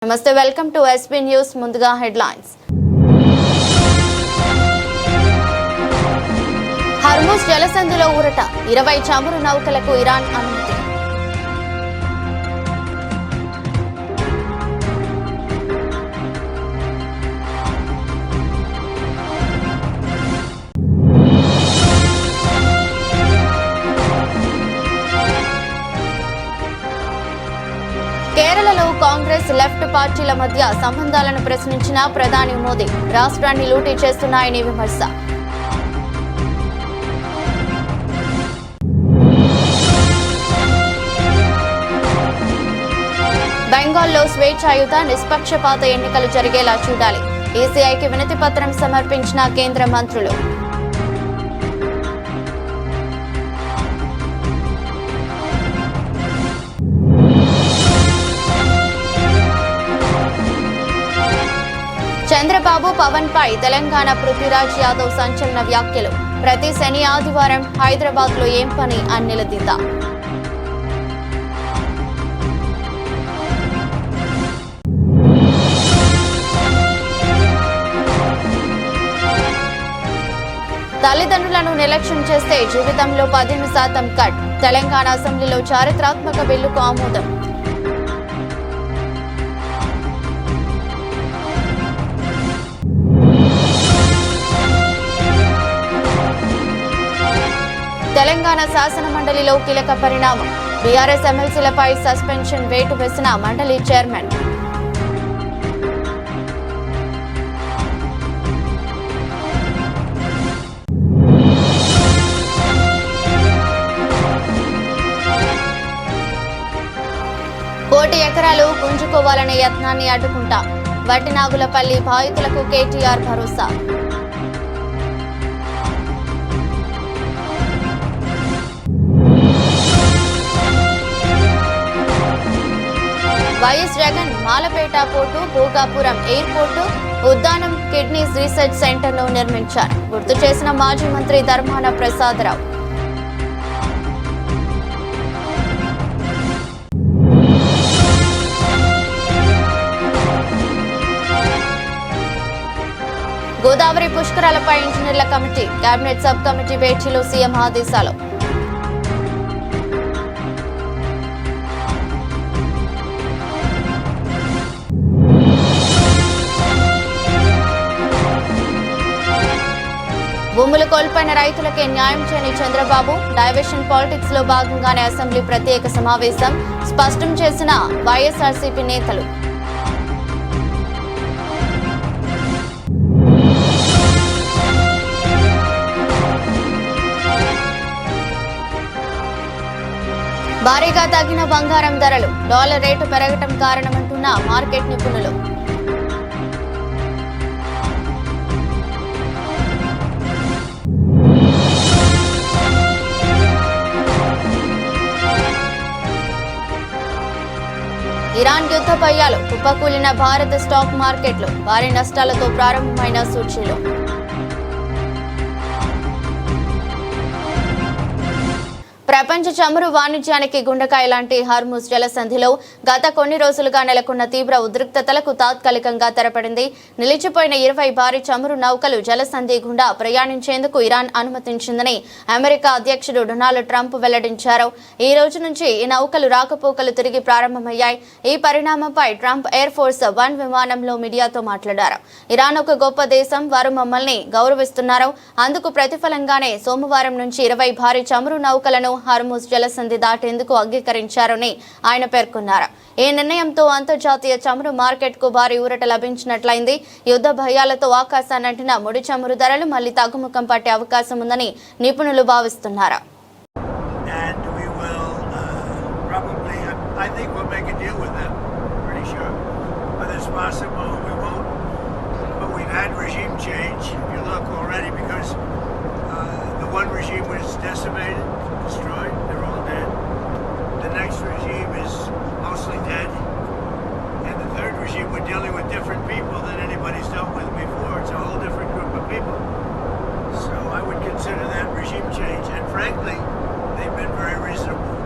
నమస్తే welcome to SB news ముందుగా headlines Hormuz జలసంధిలో ఊరట 20 చమురు నౌకలకు ఇరాన్ అనుమతి కేరళలో కాంగ్రెస్ లెఫ్ట్ పార్టీల మధ్య సంబంధాలను ప్రశ్నించిన ప్రధాని మోదీ రాష్ట్రాన్ని లూటీ చేస్తున్నాయని విమర్శ. బెంగాల్లో స్వేచ్ఛాయుత నిష్పక్షపాత ఎన్నికలు జరిగేలా చూడాలి ఈసీఐకి వినతి పత్రం సమర్పించిన కేంద్ర మంత్రులు. చంద్రబాబు పవన్ పై తెలంగాణ పృథ్వీరాజ్ యాదవ్ సంచలన వ్యాఖ్యలు. ప్రతి శని ఆదివారం హైదరాబాద్ లో ఏం పని అని నిలదీత. తల్లిదండ్రులను నిర్లక్ష్యం చేస్తే జీవితంలో 15% కట్. తెలంగాణ అసెంబ్లీలో చారిత్రాత్మక బిల్లుకు ఆమోదం. తెలంగాణ శాసన మండలిలో కీలక పరిణామం. బీఆర్ఎస్ ఎమ్మెల్సీలపై సస్పెన్షన్ వేటు వేసిన మండలి చైర్మన్. కోటి ఎకరాలు గుంజుకోవాలనే యత్నాన్ని అడ్డుకుంటా. వట్టినాగులపల్లి బాధితులకు కేటీఆర్ భరోసా. YS Jagan Malapeta port, Bhogapuram airport, Uddanam kidneys research సెంటర్ను నిర్మించారు గుర్తు చేసిన మాజీ మంత్రి ధర్మాన ప్రసాదరావు. గోదావరి పుష్కరాలపై ఇంజనీర్ల కమిటీ, కేబినెట్ సబ్ కమిటీ భేటీలో సీఎం ఆదేశాలు. భూములు కోల్పోయిన రైతులకే న్యాయం చేయని చంద్రబాబు. డైవర్షన్ పాలిటిక్స్ లో భాగంగానే అసెంబ్లీ ప్రత్యేక సమావేశం స్పష్టం చేసిన వైఎస్ఆర్సీపీ నేతలు. భారీగా తగ్గిన బంగారం ధరలు, డాలర్ రేటు పెరగటం కారణమంటున్న మార్కెట్ నిపుణులు. ఇరాన్ యుద్ధ భయాలు, కుప్పకూలిన భారత స్టాక్ మార్కెట్లు, భారీ నష్టాలతో ప్రారంభమైన సూచీలు. ప్రపంచ చమురు వాణిజ్యానికి గుండెకాయ లాంటి హర్ముజ్ జలసంధిలో గత కొన్ని రోజులుగా నెలకొన్న తీవ్ర ఉద్రిక్తతలకు తాత్కాలికంగా తెరపడింది. నిలిచిపోయిన 20 భారీ చమురు నౌకలు జలసంధి గుండా ప్రయాణించేందుకు ఇరాన్ అనుమతించిందని అమెరికా అధ్యక్షుడు డొనాల్డ్ ట్రంప్ వెల్లడించారు. ఈ రోజు నుంచి ఈ నౌకలు రాకపోకలు తిరిగి ప్రారంభమయ్యాయి. ఈ పరిణామంపై ట్రంప్ ఎయిర్ ఫోర్స్ 1 విమానంలో మీడియాతో మాట్లాడారు. ఇరాన్ ఒక గొప్ప దేశం, వారు మమ్మల్ని గౌరవిస్తున్నారు. అందుకు ప్రతిఫలంగానే సోమవారం నుంచి 20 భారీ చమురు నౌకలను హర్ముజ్ జలసంధి దాటేందుకు అంగీకరించారని ఆయన పేర్కొన్నారు. ఈ నిర్ణయంతో అంతర్జాతీయ చమురు మార్కెట్ కు భారీ ఊరట లభించినట్లయింది. యుద్ధ భయాలతో ఆకాశాన్నంటిన ముడి చమురు ధరలు మళ్లీ తగ్గుముఖం పట్టే అవకాశం ఉందని నిపుణులు భావిస్తున్నారు. One regime was decimated, destroyed, they're all dead. The next regime is mostly dead. And the third regime, we're dealing with different people than anybody's dealt with before. It's a whole different group of people. So I would consider that regime change. And frankly, they've been very reasonable.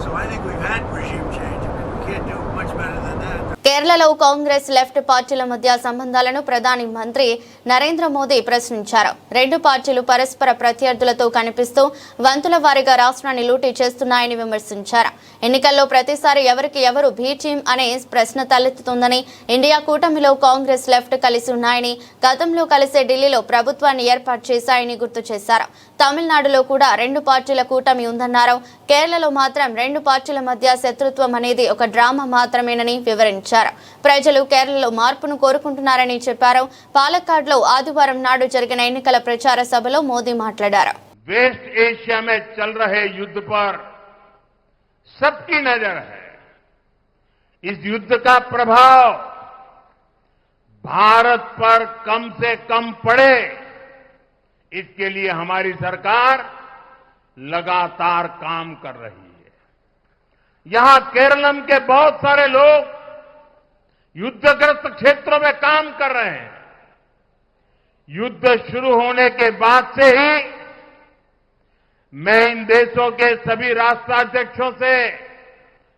So I think we've had regime change. I mean, we can't do much better than that. కేరళలో Congress left పార్టీల మధ్య సంబంధాలను ప్రధాని మంత్రి నరేంద్ర మోదీ ప్రశ్నించారు. రెండు పార్టీలు పరస్పర ప్రత్యర్థులతో కనిపిస్తూ వంతుల వారీగా రాష్ట్రాన్ని లూటీ చేస్తున్నాయని విమర్శించారు. ఎన్నికల్లో ప్రతిసారి ఎవరికి ఎవరు బీ టీం అనే ప్రశ్న తలెత్తుతుందని, ఇండియా కూటమిలో కాంగ్రెస్ లెఫ్ట్ కలిసి ఉన్నాయని, గతంలో కలిసే ఢిల్లీలో ప్రభుత్వాన్ని ఏర్పాటు చేశాయని గుర్తు చేశారు. తమిళనాడులో కూడా రెండు పార్టీల కూటమి ఉందన్నారు. కేరళలో మాత్రం రెండు పార్టీల మధ్య శత్రుత్వం అనేది ఒక డ్రామా మాత్రమేనని వివరించారు. ప్రజలు కేరళలో మార్పును కోరుకుంటున్నారని చెప్పారు. పాలక్కాడ్లో ఆదివారం నాడు జరిగిన ఎన్నికల ప్రచార సభలో మోదీ మాట్లాడారు. वेस्ट एशिया में चल रहे युद्ध पर सबकी नजर है. इस युद्ध का प्रभाव भारत पर कम से कम पड़े, इसके लिए हमारी सरकार लगातार काम कर रही है. यहां केरलम के बहुत सारे लोग युद्धग्रस्त क्षेत्रों में काम कर रहे हैं. युद्ध शुरू होने के बाद से ही मैं इन देशों के सभी राष्ट्राध्यक्षों से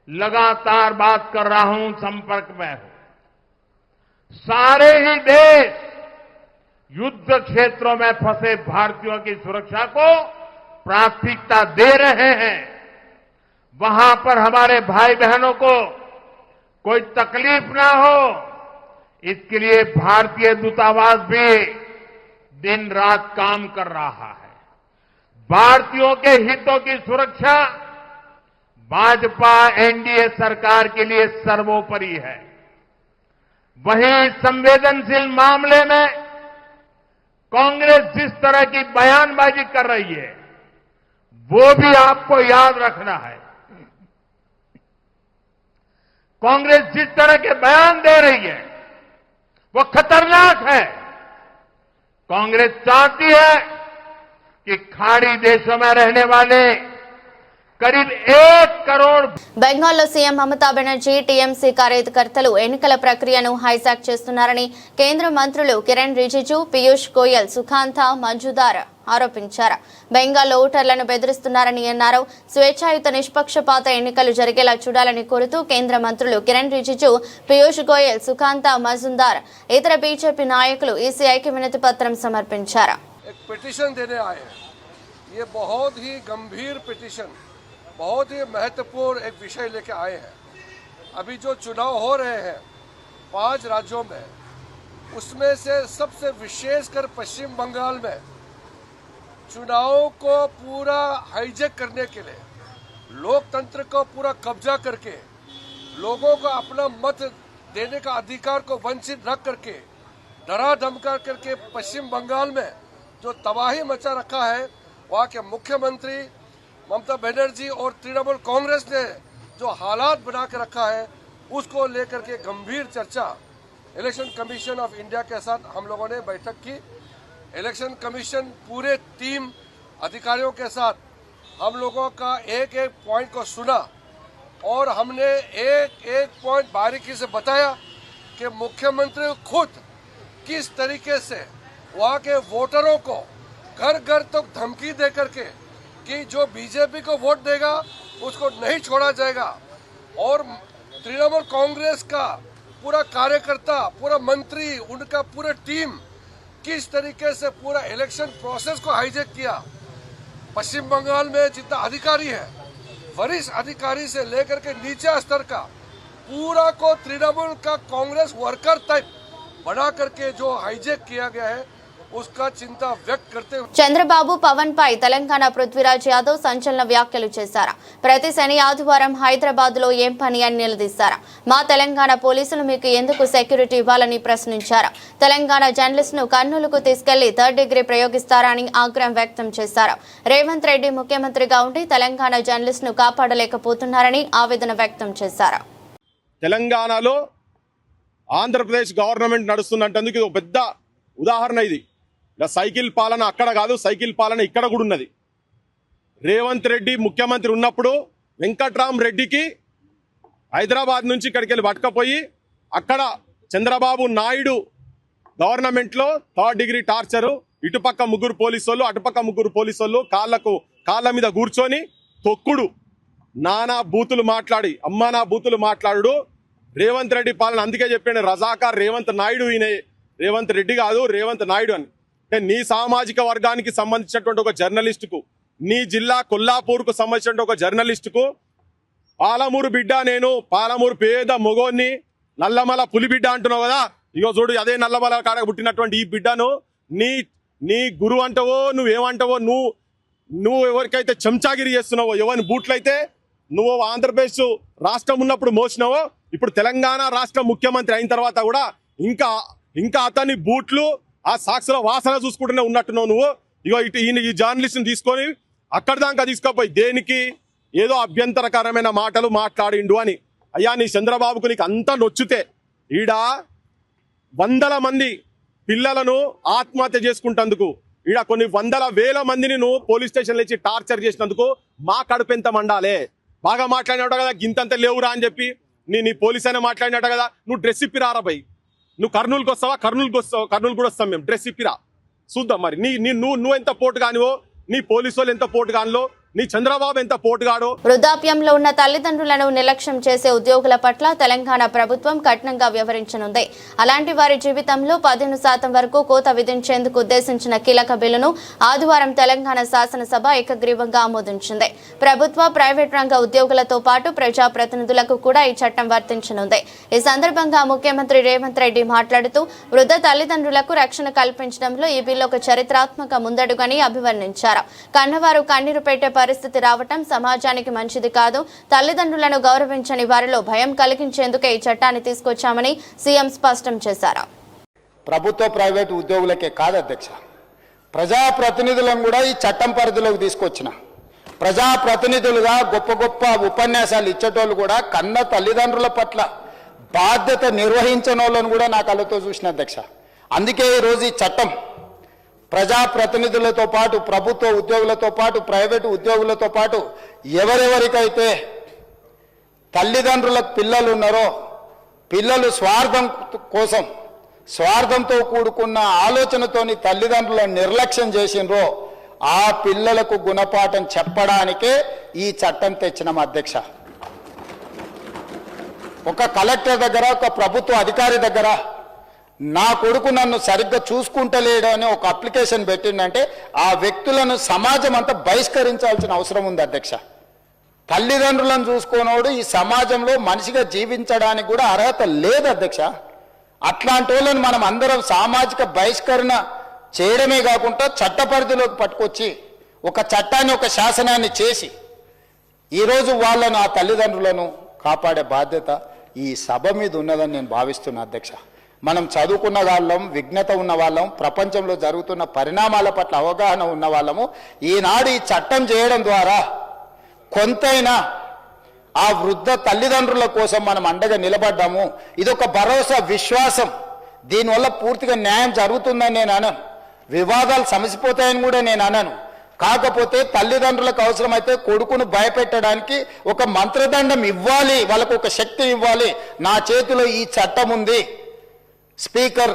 लगातार बात कर रहा हूं, संपर्क में हूं. सारे ही देश युद्ध क्षेत्रों में फंसे भारतीयों की सुरक्षा को प्राथमिकता दे रहे हैं. वहां पर हमारे भाई बहनों को कोई तकलीफ ना हो, इसके लिए भारतीय दूतावास भी दिन रात काम कर रहा है. भारतीयों के हितों की सुरक्षा भाजपा एनडीए सरकार के लिए सर्वोपरि है. वहीं संवेदनशील मामले में कांग्रेस जिस तरह की बयानबाजी कर रही है, वो भी आपको याद रखना है. कांग्रेस जिस तरह के बयान दे रही है वो खतरनाक है. कांग्रेस चाहती है कि खाड़ी देशों में रहने वाले करीब 1 करोड़ బెంగాల్లో సీఎం మమతా బెనర్జీ టీఎంసీ కార్యకర్తలు ఎన్నికల ప్రక్రియను హైజాక్ చేస్తున్నారని కేంద్ర మంత్రులు కిరణ్ రిజిజు, పీయూష్ గోయల్, సుఖాంత మజుందార్ ఆరోపించారు. బెంగాల్లో ఓటర్లను బెదిరిస్తున్నారని అన్నారు. స్వేచ్ఛాయుత నిష్పక్షపాత ఎన్నికలు జరిగేలా చూడాలని కోరుతూ కేంద్ర మంత్రులు కిరణ్ రిజిజు, పీయూష్ గోయల్, సుఖాంత మజుందార్, ఇతర బీజేపీ నాయకులు ఈసీఐకి వినతి పత్రం సమర్పించారు. एक पिटीशन देने आए हैं. ये बहुत ही गंभीर पिटीशन, बहुत ही महत्वपूर्ण एक विषय लेके आए हैं. अभी जो चुनाव हो रहे हैं 5 राज्यों में, उसमें से सबसे विशेषकर पश्चिम बंगाल में चुनावों को पूरा हाईजैक करने के लिए, लोकतंत्र को पूरा कब्जा करके, लोगों को अपना मत देने का अधिकार को वंचित रख करके, डरा धमका करके पश्चिम बंगाल में जो तबाही मचा रखा है, वहाँ के मुख्यमंत्री ममता बनर्जी और तृणमूल कांग्रेस ने जो हालात बना के रखा है, उसको लेकर के गंभीर चर्चा इलेक्शन कमीशन ऑफ इंडिया के साथ हम लोगों ने बैठक की. इलेक्शन कमीशन पूरे टीम अधिकारियों के साथ हम लोगों का एक एक पॉइंट को सुना और हमने एक एक पॉइंट बारीकी से बताया कि मुख्यमंत्री खुद किस तरीके से वहाँ के वोटरों को घर घर तक धमकी दे करके कि जो बीजेपी को वोट देगा उसको नहीं छोड़ा जाएगा, और तृणमूल कांग्रेस का पूरा कार्यकर्ता, पूरा मंत्री, उनका पूरा टीम किस तरीके से पूरा इलेक्शन प्रोसेस को हाईजैक किया. पश्चिम बंगाल में जितना अधिकारी है, वरिष्ठ अधिकारी से लेकर के नीचे स्तर का पूरा को तृणमूल का कांग्रेस वर्कर टाइप बना करके जो हाईजैक किया गया है, उसका चिंता व्यक्त करते हुए చంద్రబాబు పవన్ పై తెలంగాణ పృథ్వీరాజ్ యాదవ్ సంచలన వ్యాఖ్యలు చేశారు. ప్రతి శని ఆదివారం హైదరాబాద్ లో ఏం పని అని నిలదీశారు. మా తెలంగాణ పోలీసులు మీకు ఎందుకు సెక్యూరిటీ ఇవ్వాలని ప్రశ్నించారు. తెలంగాణ జర్నలిస్ట్ ను కర్నూలుకు తీసుకెళ్లి 3rd డిగ్రీ ప్రయోగిస్తారని ఆగ్రహం వ్యక్తం చేశారు. రేవంత్ రెడ్డి ముఖ్యమంత్రిగా ఉండి తెలంగాణ జర్నలిస్ట్ ను కాపాడలేకపోతున్నారని ఆవేదన వ్యక్తం చేశారు. తెలంగాణలో ఆంధ్రప్రదేశ్ గవర్నమెంట్ నడుస్తున్నందుకు ఇది ఒక పెద్ద ఉదాహరణ. ఇది సైకిల్ పాలన అక్కడ కాదు, సైకిల్ పాలన ఇక్కడ కూడా ఉన్నది. రేవంత్ రెడ్డి ముఖ్యమంత్రి ఉన్నప్పుడు వెంకట్రామ్ రెడ్డికి హైదరాబాద్ నుంచి ఇక్కడికి వెళ్ళి పట్టుకపోయి అక్కడ చంద్రబాబు నాయుడు గవర్నమెంట్లో 3rd డిగ్రీ టార్చరు, ఇటుపక్క 3 పోలీసు వాళ్ళు, అటుపక్క 3 పోలీసు వాళ్ళు కాళ్ళ మీద కూర్చొని తొక్కుడు, నానా బూతులు మాట్లాడి, అమ్మానా బూతులు మాట్లాడు. రేవంత్ రెడ్డి పాలన అందుకే చెప్పాను రజాకార్ రేవంత్ నాయుడు ఈయన రేవంత్ రెడ్డి కాదు రేవంత్ నాయుడు అని. అంటే నీ సామాజిక వర్గానికి సంబంధించినటువంటి ఒక జర్నలిస్టుకు, నీ జిల్లా కొల్లాపూర్కు సంబంధించిన ఒక జర్నలిస్టుకు పాలమూరు బిడ్డ, నేను పాలమూరు పేద మొగోన్ని, నల్లమల పులి బిడ్డ అంటున్నావు కదా, ఇగో చూడు అదే నల్లమల కాడ పుట్టినటువంటి ఈ బిడ్డను నీ గురువు అంటావో నువ్వేమంటావో, నువ్వు ఎవరికైతే చెంచాగిరి చేస్తున్నావో, ఎవరిని బూట్లయితే నువ్వు ఆంధ్రప్రదేశ్ రాష్ట్రం ఉన్నప్పుడు మోసినావో, ఇప్పుడు తెలంగాణ రాష్ట్ర ముఖ్యమంత్రి అయిన తర్వాత కూడా ఇంకా అతని బూట్లు ఆ సాక్షుల వాసన చూసుకుంటూనే ఉన్నట్టున్నావు నువ్వు. ఇగో ఈ జర్నలిస్ట్ని తీసుకొని అక్కడి దాకా తీసుకుపోయి దేనికి ఏదో అభ్యంతరకరమైన మాటలు మాట్లాడిండు అని. అయ్యా నీ చంద్రబాబుకు నీకు అంతా నొచ్చితే ఈడ 100 మంది పిల్లలను ఆత్మహత్య చేసుకుంటందుకు, ఈడ కొన్ని 100,000 మందిని నువ్వు పోలీస్ స్టేషన్లో ఇచ్చి టార్చర్ చేసినందుకు మా కడుపు ఎంత మండాలే. బాగా మాట్లాడినాడు కదా గింతంత లేవురా అని చెప్పి నీ పోలీస్ అయినా మాట్లాడినాడు కదా, నువ్వు డ్రెస్ ఇప్పి రారా భయ్, నువ్వు కర్నూలుకి వస్తావా, కర్నూలు కూడా వస్తాం మేము, డ్రెస్ ఇప్పిరా చూద్దాం మరి నువ్వు ఎంత పోటు కానివో, నీ పోలీసు వాళ్ళు ఎంత పోటు కానిలో, నీ చంద్రబాబు ఎంత పోటుగాడో. వృద్ధాప్యంలో ఉన్న తల్లిదండ్రులను నిర్లక్ష్యం చేసే ఉద్యోగుల పట్ల తెలంగాణ ప్రభుత్వం కఠినంగా వ్యవహరించనుంది. అలాంటి వారి జీవితంలో 15% వరకు కోత విధించేందుకు ఉద్దేశించిన కీలక బిల్లును ఆదివారం తెలంగాణ శాసనసభ ఏకగ్రీవంగా ఆమోదించింది. ప్రభుత్వ, ప్రైవేట్ రంగ ఉద్యోగులతో పాటు ప్రజాప్రతినిధులకు కూడా ఈ చట్టం వర్తించనుంది. ఈ సందర్భంగా ముఖ్యమంత్రి రేవంత్ రెడ్డి మాట్లాడుతూ వృద్ధ తల్లిదండ్రులకు రక్షణ కల్పించడంలో ఈ బిల్లు ఒక చరిత్రాత్మక ముందడుగని అభివర్ణించారు. కన్నవారు కన్నీరు పెట్టే పరిస్థితి రావటం సమాజానికి మంచిది కాదు. తల్లిదండ్రులను గౌరవించని వారిలో భయం కలిగించేందుకే ఈ చట్టాన్ని తీసుకొచ్చామని సీఎం స్పష్టం చేశారు. ప్రభుత్వ ప్రైవేటు ఉద్యోగులకే కాదు అధ్యక్ష, ప్రజాప్రతినిధులను కూడా ఈ చట్టం పరిధిలోకి తీసుకొచ్చిన. ప్రజాప్రతినిధులుగా గొప్ప గొప్ప ఉపన్యాసాలు ఇచ్చేటోళ్ళు కూడా కన్న తల్లిదండ్రుల పట్ల బాధ్యత నిర్వహించని వాళ్ళను కూడా నా కళ్ళతో చూసిన అధ్యక్ష. అందుకే ఈరోజు ఈ చట్టం ప్రజాప్రతినిధులతో పాటు, ప్రభుత్వ ఉద్యోగులతో పాటు, ప్రైవేటు ఉద్యోగులతో పాటు ఎవరెవరికైతే తల్లిదండ్రులకు పిల్లలు ఉన్నారో, పిల్లలు స్వార్థం కోసం, స్వార్థంతో కూడుకున్న ఆలోచనతోని తల్లిదండ్రులను నిర్లక్ష్యం చేసినరో ఆ పిల్లలకు గుణపాఠం చెప్పడానికే ఈ చట్టం తెచ్చినాం అధ్యక్ష. ఒక కలెక్టర్ దగ్గర, ఒక ప్రభుత్వ అధికారి దగ్గర నా కొడుకు నన్ను సరిగ్గా చూసుకుంటలేడు అని ఒక అప్లికేషన్ పెట్టిందంటే ఆ వ్యక్తులను సమాజం అంతా బహిష్కరించాల్సిన అవసరం ఉంది అధ్యక్ష. తల్లిదండ్రులను చూసుకోనోడు ఈ సమాజంలో మనిషిగా జీవించడానికి కూడా అర్హత లేదు అధ్యక్ష. అట్లాంటి వాళ్ళని మనం అందరం సామాజిక బహిష్కరణ చేయడమే కాకుండా చట్ట పరిధిలోకి పట్టుకొచ్చి ఒక చట్టాన్ని, ఒక శాసనాన్ని చేసి ఈరోజు వాళ్ళను, ఆ తల్లిదండ్రులను కాపాడే బాధ్యత ఈ సభ మీద ఉన్నదని నేను భావిస్తున్నా అధ్యక్ష. మనం చదువుకున్న వాళ్ళం, విజ్ఞత ఉన్న వాళ్ళం, ప్రపంచంలో జరుగుతున్న పరిణామాల పట్ల అవగాహన ఉన్న వాళ్ళము. ఈనాడు ఈ చట్టం చేయడం ద్వారా కొంతైనా ఆ వృద్ధ తల్లిదండ్రుల కోసం మనం అండగా నిలబడ్డాము. ఇదొక భరోసా, విశ్వాసం. దీనివల్ల పూర్తిగా న్యాయం జరుగుతుందని నేను అనను, వివాదాలు సమసిపోతాయని కూడా నేను అనను. కాకపోతే తల్లిదండ్రులకు అవసరమైతే కొడుకును భయపెట్టడానికి ఒక మంత్రదండం ఇవ్వాలి, వాళ్ళకు ఒక శక్తి ఇవ్వాలి. నా చేతిలో ఈ చట్టం ఉంది. స్పీకర్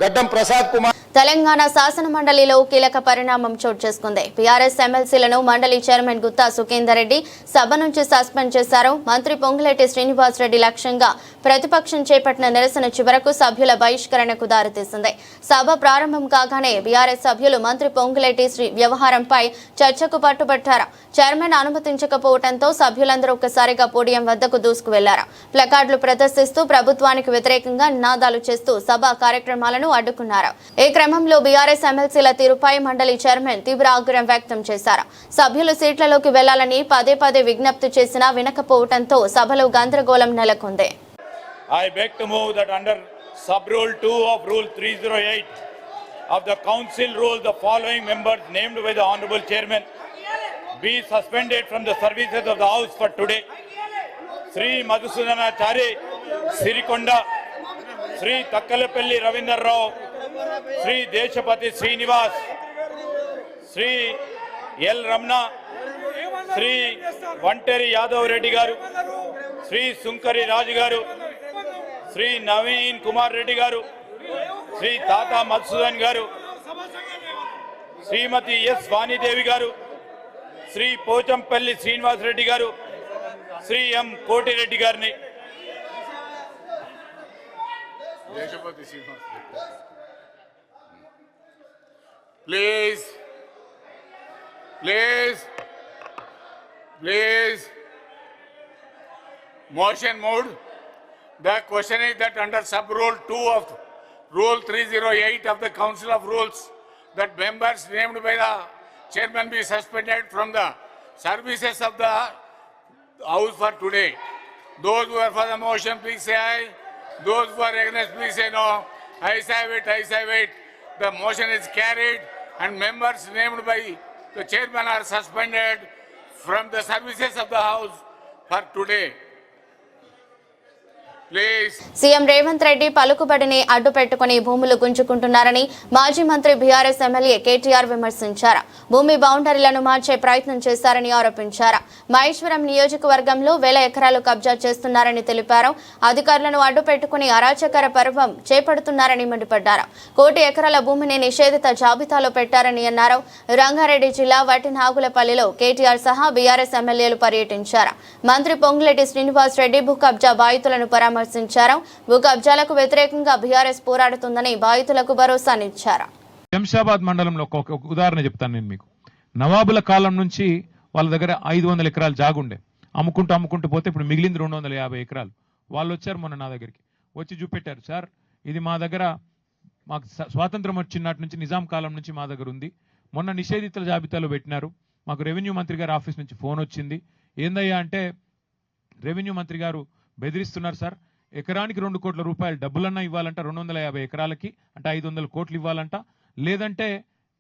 గడ్డం ప్రసాద్ కుమార్. తెలంగాణ శాసన మండలిలో కీలక పరిణామం చోటు చేసుకుంది. బీఆర్ఎస్ ఎమ్మెల్సీలను మండలి చైర్మన్ గుత్తా సుఖేందర్ రెడ్డి సభ నుంచి సస్పెండ్ చేశారు. మంత్రి పొంగులేటి శ్రీనివాస్ రెడ్డి లక్ష్యంగా ప్రతిపక్షం చేపట్టిన నిరసన చివరకు సభ్యుల బహిష్కరణకు దారితీసింది. సభ ప్రారంభం కాగానే బీఆర్ఎస్ సభ్యులు మంత్రి పొంగులేటి వ్యవహారంపై చర్చకు పట్టుబట్టారు. చైర్మన్ అనుమతించకపోవడంతో సభ్యులందరూ ఒక్కసారిగా పోడియం వద్దకు దూసుకు వెళ్లారు. ప్లకార్డులు ప్రదర్శిస్తూ ప్రభుత్వానికి వ్యతిరేకంగా నినాదాలు చేస్తూ సభా కార్యక్రమాలను అడ్డుకున్నారు. ఈ క్రమంలో బీఆర్ఎస్ ఎమ్మెల్సీల తీరుపై మండలి చైర్మన్ తీవ్ర ఆగ్రహం వ్యక్తం చేశారు. సభ్యులు సీట్లలోకి వెళ్లాలని పదే విజ్ఞప్తి చేసినా వినకపోవడంతో సభలో గందరగోళం నెలకొంది. I beg to move that under sub-rule 2 of Rule 308 of the Council rule, the following members named by the Honorable Chairman be suspended from the services of the House for today. Sri Madhusudanachari Sirikonda, Sri Takkalepelli Ravindra Rao, Sri Deshapati Srinivas, Sri L. Ramna, Sri Vanteri Yadav Reddy Garu, Sri Sunkari Raj Garu, Sri Naveen Kumar Reddy Garu, Sri Tata Madhusudan Garu, Srimati S. Vani Devi Garu, Sri Pochampalli Srinivas Reddy Garu, Sri M. Koti Reddy Garni. Please. Motion moved. The question is that under sub-rule 2 of Rule 308 of the Council of Rules, that members named by the chairman be suspended from the services of the House for today. Those who are for the motion, please say aye. Those who are against, please say no. Ayes have it. The motion is carried and members named by the chairman are suspended from the services of the House for today. Please. CM Revanth Reddy పలుకుబడిని అడ్డు పెట్టుకుని భూములు గుంజుకుంటున్నారని మాజీ మంత్రి BRS MLA KTR విమర్శించారు. భూమి బౌండరీలను మార్చే ప్రయత్నం చేశారని ఆరోపించారు. మహేశ్వరం నియోజకవర్గంలో 1000 ఎకరాలు కబ్జా చేస్తున్నారని తెలిపారు. అధికారులను అడ్డు పెట్టుకుని అరాచకర పర్వం చేపడుతున్నారని మండిపడ్డారు. 1 కోటి ఎకరాల భూమిని నిషేధిత జాబితాలో పెట్టారని అన్నారు. రంగారెడ్డి జిల్లా వటినాగులపల్లిలో కేటీఆర్ సహా బీఆర్ఎస్ ఎమ్మెల్యేలు పర్యటించారు. మంత్రి పొంగులేటి శ్రీనివాస్ రెడ్డి భూ కబ్జా బాధితులను పరామర్శించారు. భూ కబ్జాలకు వ్యతిరేకంగా బీఆర్ఎస్ పోరాడుతుందని బాధితులకు భరోసానిచ్చారు. శంషాబాద్ మండలంలో ఒక ఉదాహరణ చెప్తాను నేను మీకు. నవాబుల కాలం నుంచి వాళ్ళ దగ్గర 500 ఎకరాలు జాగుండే, అమ్ముకుంటూ పోతే ఇప్పుడు మిగిలింది 250 ఎకరాలు. వాళ్ళు వచ్చారు మొన్న నా దగ్గరికి, వచ్చి చూపెట్టారు. సార్, ఇది మా దగ్గర మాకు స్వాతంత్రం వచ్చినట్టు నుంచి నిజాం కాలం నుంచి మా దగ్గర ఉంది. మొన్న నిషేధితుల జాబితాలో పెట్టినారు. మాకు రెవెన్యూ మంత్రి గారి ఆఫీస్ నుంచి ఫోన్ వచ్చింది. ఏందయ్యా అంటే, రెవెన్యూ మంత్రి గారు బెదిరిస్తున్నారు సార్, ఎకరానికి 2 కోట్ల రూపాయలు డబ్బులన్నా ఇవ్వాలంట, 250 ఎకరాలకి అంటే 500 కోట్లు ఇవ్వాలంట, లేదంటే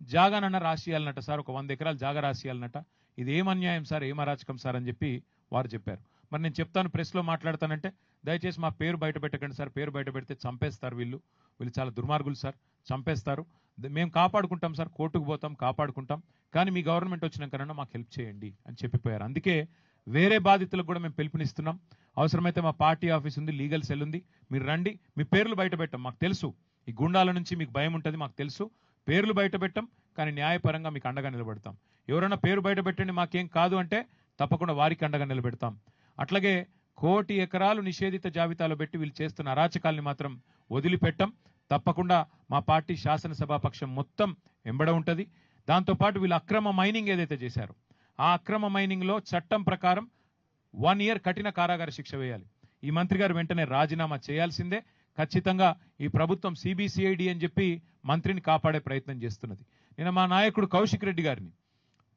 జాగానన్నా రాసియాలన్నట సార్, ఒక 100 ఎకరాలు జాగా రాసియాలన్నట. ఇది ఏం అన్యాయం సార్, ఏం అరాచకం సార్ అని చెప్పి వారు చెప్పారు. మరి నేను చెప్తాను, ప్రెస్లో మాట్లాడతానంటే దయచేసి మా పేరు బయట పెట్టకండి సార్, పేరు బయట పెడితే చంపేస్తారు, వీళ్ళు చాలా దుర్మార్గులు సార్, చంపేస్తారు. మేము కాపాడుకుంటాం సార్, కోర్టుకు పోతాం, కాపాడుకుంటాం, కానీ మీ గవర్నమెంట్ వచ్చినాకన్నా మాకు హెల్ప్ చేయండి అని చెప్పిపోయారు. అందుకే వేరే బాధితులకు కూడా మేము పిలుపునిస్తున్నాం. అవసరమైతే మా పార్టీ ఆఫీస్ ఉంది, లీగల్ సెల్ ఉంది, మీరు రండి, మీ పేర్లు బయట పెట్టాం. మాకు తెలుసు ఈ గుండాల నుంచి మీకు భయం ఉంటుంది, మాకు తెలుసు. పేర్లు బయట పెట్టాం, కానీ న్యాయపరంగా మీకు అండగా నిలబెడతాం. ఎవరైనా పేరు బయట పెట్టండి మాకేం కాదు అంటే తప్పకుండా వారికి అండగా నిలబెడతాం. అట్లాగే 1 కోటి ఎకరాలు నిషేధిత జాబితాలో పెట్టి వీళ్ళు చేస్తున్న అరాచకాల్ని మాత్రం వదిలిపెట్టాం. తప్పకుండా మా పార్టీ శాసనసభాపక్షం మొత్తం వెంబడ ఉంటుంది. దాంతోపాటు వీళ్ళు అక్రమ మైనింగ్ ఏదైతే చేశారో ఆ అక్రమ మైనింగ్లో చట్టం ప్రకారం 1 ఇయర్ కఠిన కారాగార శిక్ష వేయాలి. ఈ మంత్రి గారు వెంటనే రాజీనామా చేయాల్సిందే. ఖచ్చితంగా ఈ ప్రభుత్వం సిబిసిఐడి అని చెప్పి మంత్రిని కాపాడే ప్రయత్నం చేస్తున్నది. నేను మా నాయకుడు కౌశిక్ రెడ్డి గారిని,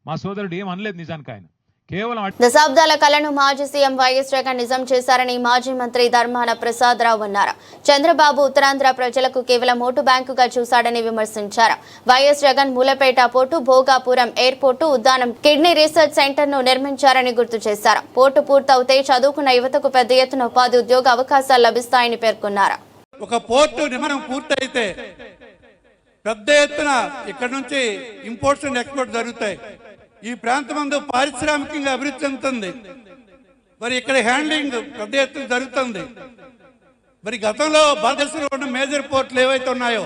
మా సోదరుడు ఏం అనలేదు నిజానికి, ఆయన కేవలం దశాబ్దాల కళను మాజీ సీఎం వైఎస్ జగన్ నిజం చేశారని మాజీ మంత్రి ధర్మాన ప్రసాద్ రావు అన్నారు. చంద్రబాబు ఉత్తరాంధ్ర ప్రజలకు కేవలం ఓటు బ్యాంకుగా చూశాడని విమర్శించారు. YS Jagan Mulapeta port, Bhogapuram airport, Uddanam kidney research centre ను నిర్మించారని గుర్తు చేశారు. పోర్టు పూర్తవుతే చదువుకున్న యువతకు పెద్ద ఎత్తున ఉపాధి ఉద్యోగ అవకాశాలు లభిస్తాయని పేర్కొన్నారు. ఒక పోర్టు నిర్మాణం పూర్తయితే పెద్ద ఎత్తున ఇక్కడ నుంచి ఇంపోర్ట్స్ అండ్ ఎక్స్పోర్ట్ జరుగుతాయి. ఈ ప్రాంతం పారిశ్రామికంగా అభివృద్ధి చెందుతుంది. మరి ఇక్కడ హ్యాండ్లింగ్ పెద్ద ఎత్తున జరుగుతుంది. మరి గతంలో భారతదేశంలో ఉన్న మేజర్ పోర్టులు ఏవైతే ఉన్నాయో,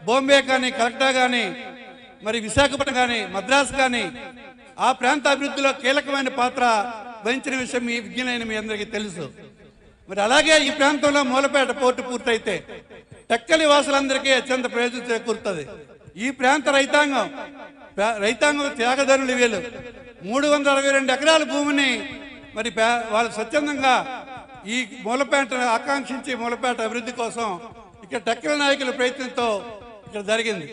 బాంబే కానీ, కలకత్తా కానీ, మరి విశాఖపట్నం కానీ, మద్రాసు కానీ, ఆ ప్రాంత అభివృద్ధిలో కీలకమైన పాత్ర వహించిన విషయం మీ విజ్ఞానం మీ అందరికీ తెలుసు. మరి అలాగే ఈ ప్రాంతంలో మూలపేట పోర్టు పూర్తయితే టెక్కలి వాసులందరికీ అత్యంత ప్రయోజనం చేకూరుతుంది. ఈ ప్రాంత రైతాంగం త్యాగధనులు వీళ్ళు 362 ఎకరాల భూమిని మరి వాళ్ళు స్వచ్ఛందంగా ఈ మూలపేట ఆకాంక్షించి మూలపేట అభివృద్ధి కోసం ఇక్కడ టెక్కలి నాయకుల ప్రయత్నంతో ఇక్కడ జరిగింది.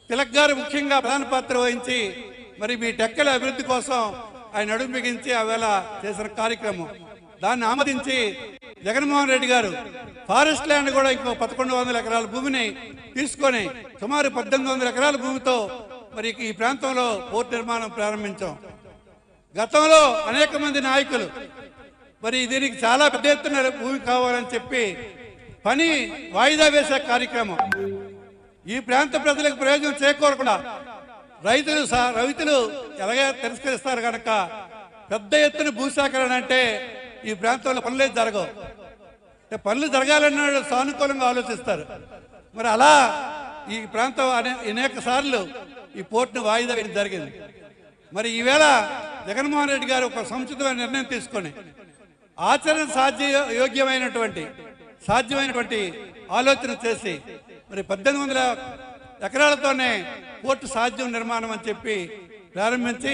తిలక్ గారు ముఖ్యంగా ప్రధాన పాత్ర వహించి మరి మీ టెక్కలి అభివృద్ధి కోసం ఆయన అడుగు బిగించి ఆవేళ చేసిన కార్యక్రమం. దాన్ని ఆమోదించి జగన్మోహన్ రెడ్డి గారు ఫారెస్ట్ ల్యాండ్ కూడా ఇంకో 1100 ఎకరాల భూమిని తీసుకొని సుమారు 1800 ఎకరాల భూమితో మరి ఈ ప్రాంతంలో పోర్టు నిర్మాణం ప్రారంభించాం. గతంలో అనేక మంది నాయకులు మరి దీనికి చాలా పెద్ద ఎత్తున భూమి కావాలని చెప్పి పని వాయిదా వేసే కార్యక్రమం. ఈ ప్రాంత ప్రజలకు ప్రయోజనం చేకూరకుండా రైతులు ఎలాగే తిరస్కరిస్తారు కనుక పెద్ద ఎత్తున భూసేకరణ అంటే ఈ ప్రాంతంలో పనులే జరగవు. పనులు జరగాలన్న సానుకూలంగా ఆలోచిస్తారు. మరి అలా ఈ ప్రాంతం అనేక సార్లు ఈ పోర్టును వాయిదా వేయడం జరిగింది. మరి ఈవేళ జగన్మోహన్ రెడ్డి గారు ఒక సముచితమైన నిర్ణయం తీసుకొని ఆచరణ సాధ్య యోగ్యమైనటువంటి సాధ్యమైనటువంటి ఆలోచన చేసి మరి 1800 ఎకరాలతోనే పోర్టు సాధ్యం నిర్మాణం అని చెప్పి ప్రారంభించి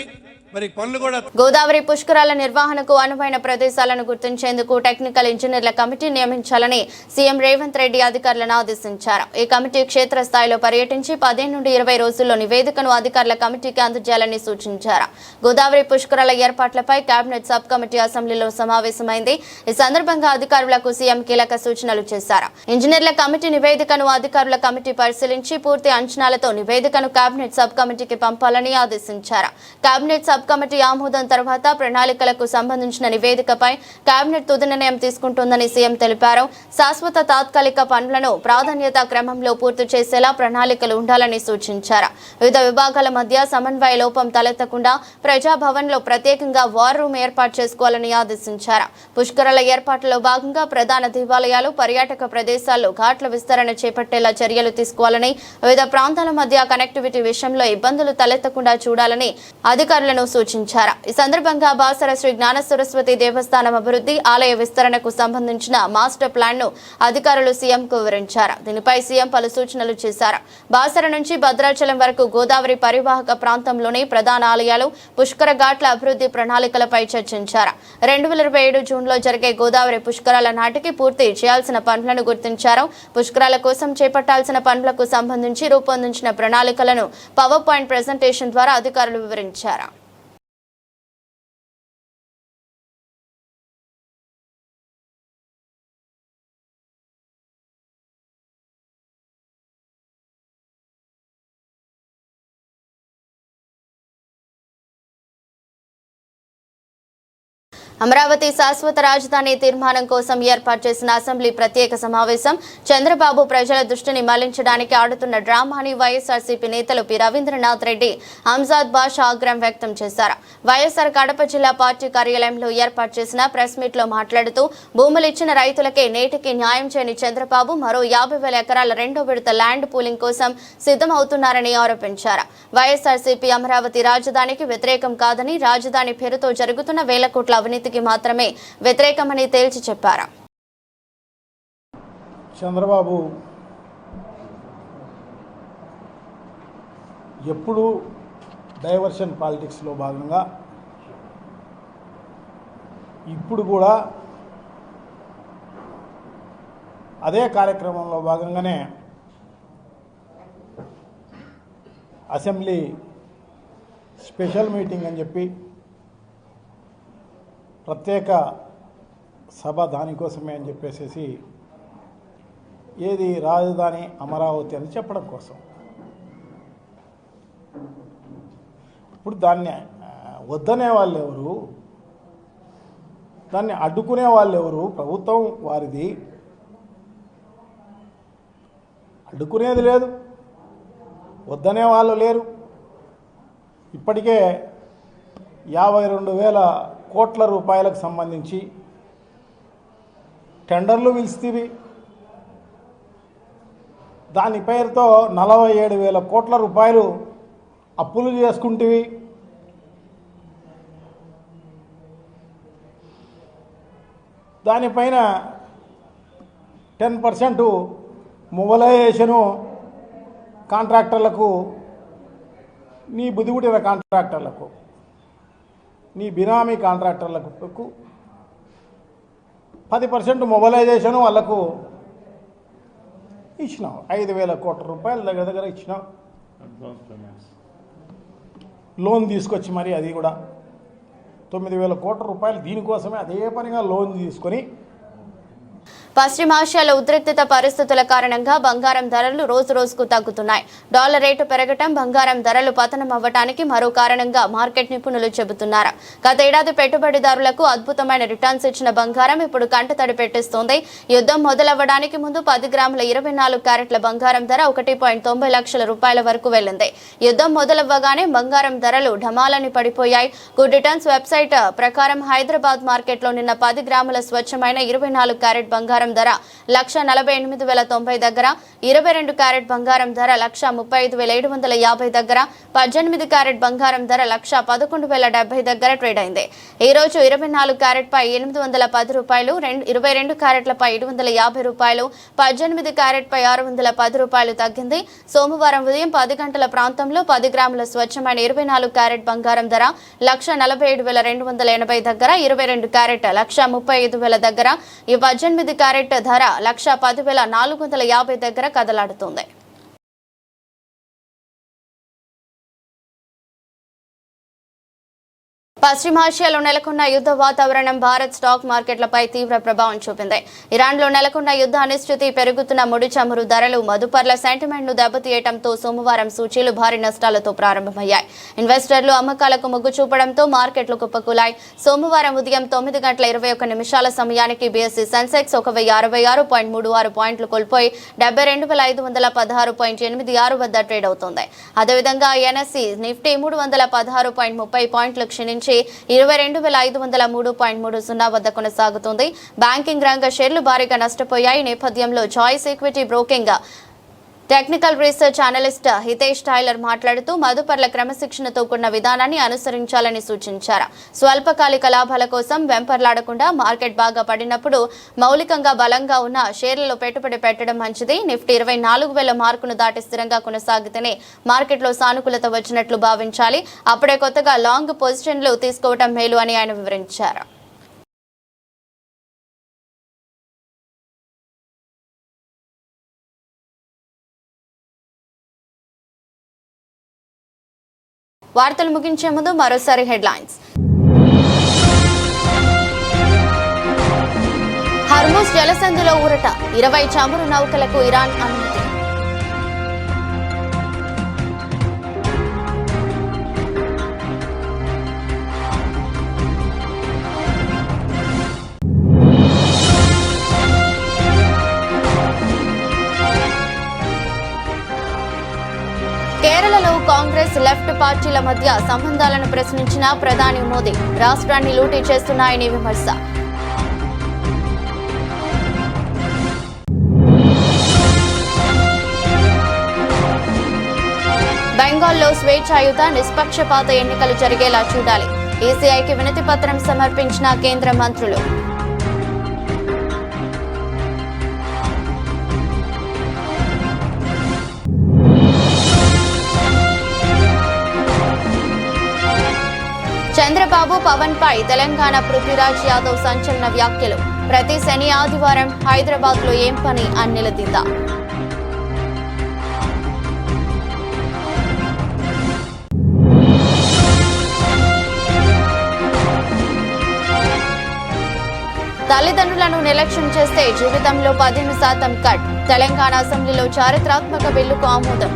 మరి పనులు కూడా గోదావరి పుష్కరాల నిర్వహణకు అనువైన ప్రదేశాలను గుర్తించేందుకు టెక్నికల్ ఇంజనీర్ల కమిటీ నియమించాలని సీఎం రేవంత్ రెడ్డి అధికారులను ఆదేశించారు. ఈ కమిటీ క్షేత్రస్థాయిలో పర్యటించి 15 నుండి 20 రోజుల్లో నివేదికను అధికారుల కమిటీకి అందజేయాలని సూచించారు. గోదావరి పుష్కరాల ఏర్పాట్లపై కేబినెట్ సబ్ కమిటీ అసెంబ్లీలో సమావేశమైంది. ఈ సందర్భంగా అధికారులకు సీఎం కీలక సూచనలు చేశారు. ఇంజనీర్ల కమిటీ నివేదికను అధికారుల కమిటీ పరిశీలించి పూర్తి అంచనాలతో నివేదికను కేబినెట్ సబ్ కమిటీకి పంపాలని ఆదేశించారు. కేబినెట్ సబ్ కమిటీ ఆమోదం తర్వాత ప్రణాళికలకు సంబంధించిన నివేదికపై కేబినెట్ తుది నిర్ణయం తీసుకుంటుందని సీఎం తెలిపారు. శాశ్వత తాత్కాలిక పనులను ప్రాధాన్యత క్రమంలో పూర్తి చేసేలా ప్రణాళికలు ఉండాలని సూచించారు. వివిధ విభాగాల మధ్య సమన్వయ లోపం తలెత్తకుండా ప్రజాభవన్లో ప్రత్యేకంగా వార్ రూమ్ ఏర్పాటు చేసుకోవాలని ఆదేశించారు. పుష్కరాల ఏర్పాట్లలో భాగంగా ప్రధాన దేవాలయాలు, పర్యాటక ప్రదేశాల్లో ఘాట్ల విస్తరణ చేపట్టేలా చర్యలు తీసుకోవాలని, వివిధ ప్రాంతాల మధ్య కనెక్టివిటీ విషయంలో ఇబ్బందులు తలెత్తకుండా చూడాలని అధికారులను సూచించారు. ఈ సందర్భంగా బాసర శ్రీ జ్ఞాన సరస్వతి దేవస్థానం అభివృద్ధి, ఆలయ విస్తరణకు సంబంధించిన మాస్టర్ ప్లాన్ ను అధికారులు సీఎంకు వివరించారు. దీనిపై సీఎం పలు సూచనలు చేశారు. బాసర నుంచి భద్రాచలం వరకు గోదావరి పరివాహక ప్రాంతంలోని ప్రధాన ఆలయాలు, పుష్కర ఘాట్ల అభివృద్ధి ప్రణాళికలపై చర్చించారు. 2027 జూన్లో జరిగే గోదావరి పుష్కరాల నాటికి పూర్తి చేయాల్సిన పనులను గుర్తించారు. పుష్కరాల కోసం చేపట్టాల్సిన పనులకు సంబంధించి రూపొందించిన ప్రణాళికలను పవర్ పాయింట్ ప్రెజెంటేషన్ ద్వారా అధికారులు వివరించారు. అమరావతి శాశ్వత రాజధాని తీర్మానం కోసం ఏర్పాటు చేసిన అసెంబ్లీ ప్రత్యేక సమావేశం చంద్రబాబు ప్రజల దృష్టిని మళ్లించడానికి ఆడుతున్న డ్రామాని వైఎస్ఆర్సీపీ నేతలు పి రవీంద్రనాథ్ రెడ్డి, అంజాద్ బాషా ఆగ్రహం వ్యక్తం చేశారు. వైఎస్ఆర్ కడప జిల్లా పార్టీ కార్యాలయంలో ఏర్పాటు చేసిన ప్రెస్ మీట్ లో మాట్లాడుతూ భూములు ఇచ్చిన రైతులకే నేటికి న్యాయం చేయని చంద్రబాబు మరో 50,000 ఎకరాల రెండో విడత ల్యాండ్ పూలింగ్ కోసం సిద్ధమవుతున్నారని ఆరోపించారు. వైఎస్ఆర్సీపీ అమరావతి రాజధానికి వ్యతిరేకం కాదని, రాజధాని పేరుతో జరుగుతున్న వేల కోట్ల అవినీతికి మాత్రమే వ్యతిరేకమని తేల్చి చెప్పారు. చంద్రబాబు ఎప్పుడు డైవర్షన్ పాలిటిక్స్లో భాగంగా ఇప్పుడు కూడా అదే కార్యక్రమంలో భాగంగానే అసెంబ్లీ స్పెషల్ మీటింగ్ అని చెప్పి ప్రత్యేక సభ దానికోసమే అని చెప్పేసి ఏది రాజధాని అమరావతి అని చెప్పడం కోసం. ఇప్పుడు దాన్ని వద్దనే వాళ్ళు ఎవరు, దాన్ని అడ్డుకునే వాళ్ళు ఎవరు? ప్రభుత్వం వారిది, అడ్డుకునేది లేదు, వద్దనే వాళ్ళు లేరు. ఇప్పటికే 52,000 కోట్ల రూపాయలకు సంబంధించి టెండర్లు పిలిస్తేవి, దాని పేరుతో 47,000 కోట్ల రూపాయలు అప్పులు చేసుకుంటేవి. దానిపైన 10% మొబలైజేషను కాంట్రాక్టర్లకు, నీ బుద్ధిపుట్టిన కాంట్రాక్టర్లకు, నీ బినామీ కాంట్రాక్టర్లకు 10% మొబలైజేషను వాళ్ళకు ఇచ్చినాం. 5,000 కోట్ల రూపాయలు దగ్గర ఇచ్చినాం. లోన్ తీసుకొచ్చి మరి అది కూడా 9,000 కోట్ల రూపాయలు దీనికోసమే అదే పనిగా లోన్ తీసుకొని. పశ్చిమాసియాలో ఉద్రిక్తత పరిస్థితుల కారణంగా బంగారం ధరలు రోజు రోజుకు తగ్గుతున్నాయి. డాలర్ రేటు పెరగటం బంగారం ధరలు పతనం అవ్వడానికి మరో కారణంగా మార్కెట్ నిపుణులు చెబుతున్నారు. గత ఏడాది పెట్టుబడిదారులకు అద్భుతమైన రిటర్న్స్ ఇచ్చిన బంగారం ఇప్పుడు కంటతడి పెట్టిస్తోంది. యుద్ధం మొదలవ్వడానికి ముందు 10 గ్రాముల 24 క్యారెట్ల బంగారం ధర 1.90 లక్షల రూపాయల వరకు వెళ్లింది. యుద్ధం మొదలవ్వగానే బంగారం ధరలు ఢమాలని పడిపోయాయి. గుడ్ రిటర్న్స్ వెబ్సైట్ ప్రకారం హైదరాబాద్ మార్కెట్లో నిన్న 10 గ్రాముల స్వచ్ఛమైన 24 క్యారెట్ బంగారం బంగారం ధర 1,48,090 దగ్గర, 22 క్యారెట్ బంగారం ధర 1,35,750 దగ్గర, 18 క్యారెట్ బంగారం ధర 1,11,070 దగ్గర ట్రేడ్ అయింది. ఈ రోజు 24 క్యారెట్ పై 810 రూపాయలు, 22 క్యారెట్లపై 750 రూపాయలు, 18 క్యారెట్ పై 610 రూపాయలు తగ్గింది. సోమవారం ఉదయం 10 గంటల ప్రాంతంలో 10 గ్రాముల స్వచ్ఛమైన 24 క్యారెట్ బంగారం ధర 1,47,280 దగ్గర, 22 క్యారెట్ 1,35,000 దగ్గర, 18 క్యారెట్ ధర 1,10,450 దగ్గర కదలాడుతుంది. పశ్చిమాసియాలో నెలకొన్న యుద్ధ వాతావరణం భారత్ స్టాక్ మార్కెట్లపై తీవ్ర ప్రభావం చూపింది. ఇరాన్లో నెలకొన్న యుద్ధ అనిశ్చితి, పెరుగుతున్న ముడి చమురు ధరలు, మదుపర్ల సెంటిమెంట్ ను దెబ్బతీయడంతో సోమవారం సూచీలు భారీ నష్టాలతో ప్రారంభమయ్యాయి. ఇన్వెస్టర్లు అమ్మకాలకు మొగ్గు చూపడంతో మార్కెట్లు కుప్పకూలాయి. సోమవారం ఉదయం 9:21 సమయానికి బీఎస్సీ సెన్సెక్స్ 1,066.36 పాయింట్లు కోల్పోయి 72,516.86 వద్ద ట్రేడ్ అవుతోంది. అదేవిధంగా ఎన్ఎస్ఈ నిఫ్టీ 316.30 పాయింట్లు క్షీణించి 22,503.30 వద్ద కొనసాగుతుంది. బ్యాంకింగ్ రంగ షేర్లు భారీగా నష్టపోయాయి. నేపథ్యంలో choice equity broking technical research analyst Hitesh Tailor మాట్లాడుతూ మదుపర్ల క్రమశిక్షణతో కూడిన విధానాన్ని అనుసరించాలని సూచించారు. స్వల్పకాలిక లాభాల కోసం వెంపర్లాడకుండా మార్కెట్ బాగా పడినప్పుడు మౌలికంగా బలంగా ఉన్న షేర్లలో పెట్టుబడి పెట్టడం మంచిది. నిఫ్టీ 24,000 మార్కును దాటి స్థిరంగా కొనసాగితేనే మార్కెట్లో సానుకూలత వచ్చినట్లు భావించాలి. అప్పుడే కొత్తగా లాంగ్ పొజిషన్లు తీసుకోవడం మేలు అని ఆయన వివరించారు. వార్తలు ముగించే ముందు మరోసారి హెడ్లైన్స్. హర్ముజ్ జలసంధిలో ఊరట, 20 చమురు నౌకలకు ఇరాన్ అనుమతి. కేరళలో కాంగ్రెస్ లెఫ్ట్ పార్టీల మధ్య సంబంధాలను ప్రశ్నించిన ప్రధాని మోదీ, రాష్ట్రాన్ని లూటీ చేస్తున్నాయని విమర్శ. బెంగాల్లో స్వేచ్ఛాయుత నిష్పక్షపాత ఎన్నికలు జరిగేలా చూడాలి. ఈసీఐకి వినతి పత్రం సమర్పించిన కేంద్ర మంత్రులు. చంద్రబాబు పవన్ పై తెలంగాణ పృథ్వీరాజ్ యాదవ్ సంచలన వ్యాఖ్యలు. ప్రతి శని ఆదివారం హైదరాబాద్ లో ఏం పని అని నిలదీత. తల్లిదండ్రులను నిర్లక్ష్యం చేస్తే జీవితంలో 15% కట్. తెలంగాణ అసెంబ్లీలో చారిత్రాత్మక బిల్లుకు ఆమోదం.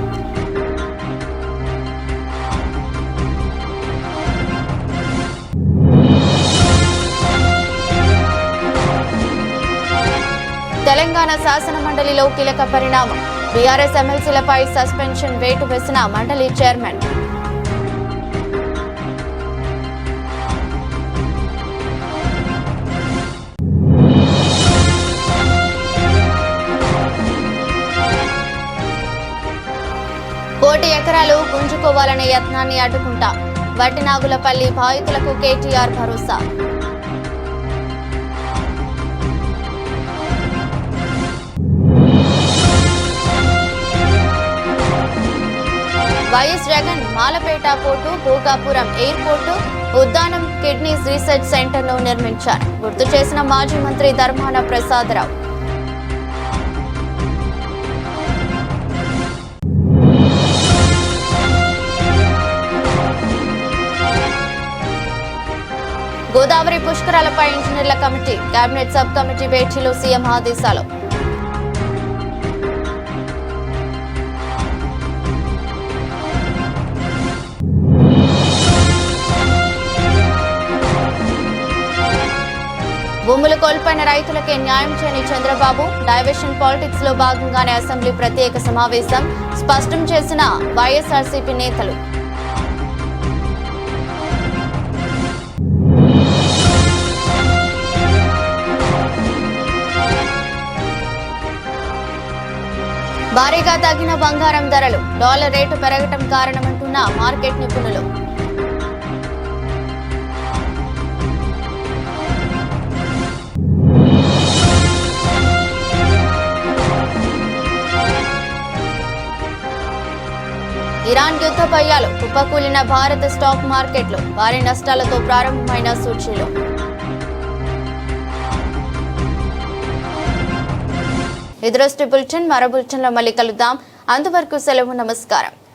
తెలంగాణ శాసన మండలిలో కీలక పరిణామం. బీఆర్ఎస్ ఎమ్మెల్సీలపై సస్పెన్షన్ వేటు వేసిన మండలి చైర్మన్. కోటి ఎకరాలు గుంజుకోవాలనే యత్నాన్ని అడ్డుకుంటా. వట్టినాగులపల్లి బాధితులకు కేటీఆర్ భరోసా. YS Jagan Malapeta port, Bhogapuram airport, Uddanam kidneys research సెంటర్ను నిర్మించారు. గుర్తు చేసిన మాజీ మంత్రి ధర్మాన ప్రసాదరావు. గోదావరి పుష్కరాలపై ఇంజనీర్ల కమిటీ, కేబినెట్ సబ్ కమిటీ భేటీలో సీఎం ఆదేశాలు. భూములు కోల్పోయిన రైతులకే న్యాయం చేయని చంద్రబాబు, డైవర్షన్ పాలిటిక్స్ లో భాగంగానే అసెంబ్లీ ప్రత్యేక సమావేశం స్పష్టం చేసిన వైఎస్ఆర్సీపీ నేతలు. భారీగా తగ్గిన బంగారం ధరలు, డాలర్ రేటు పెరగటం కారణమంటున్న మార్కెట్ నిపుణులు. ఇరాన్ యుద్ధ భయాలు, కుప్పకూలిన భారత స్టాక్ మార్కెట్లు, భారీ నష్టాలతో ప్రారంభమైన సూచీలు. ఇది రోజు బులెటిన్. మరో బులెటిన్లో మళ్ళీ కలుద్దాం. అంతవరకు సెలవు. నమస్కారం.